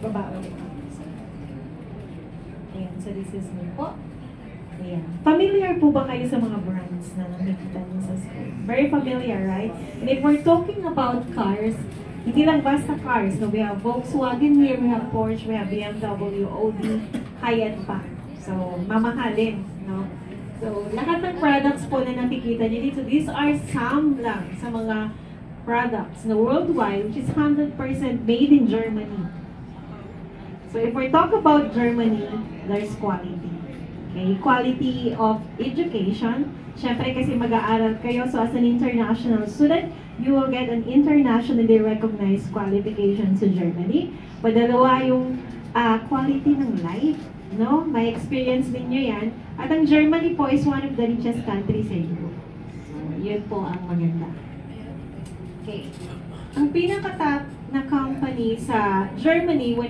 Baba ulit. Ayan, so this is me po. Ayan. Familiar po ba kayo sa mga brands na nakikita niyo sa school? Very familiar, right? And if we're talking about cars, hindi lang basta cars. So we have Volkswagen here, we have Porsche, we have BMW, Audi, high-end pa. So, mamahalin, no? So, lahat ng products po na nakikita niyo dito, these are some lang sa mga products na worldwide, which is 100% made in Germany. So, if we talk about Germany, there's quality. Okay, quality of education. Siyempre kasi mag-aaral kayo, so as an international student, you will get an internationally recognized qualification sa Germany. Padalawa yung quality ng life, no? May experience ninyo yan. At ang Germany po is one of the richest countries sa Europe. So, yun po ang maganda. Okay. Ang pinaka-top na company sa Germany, when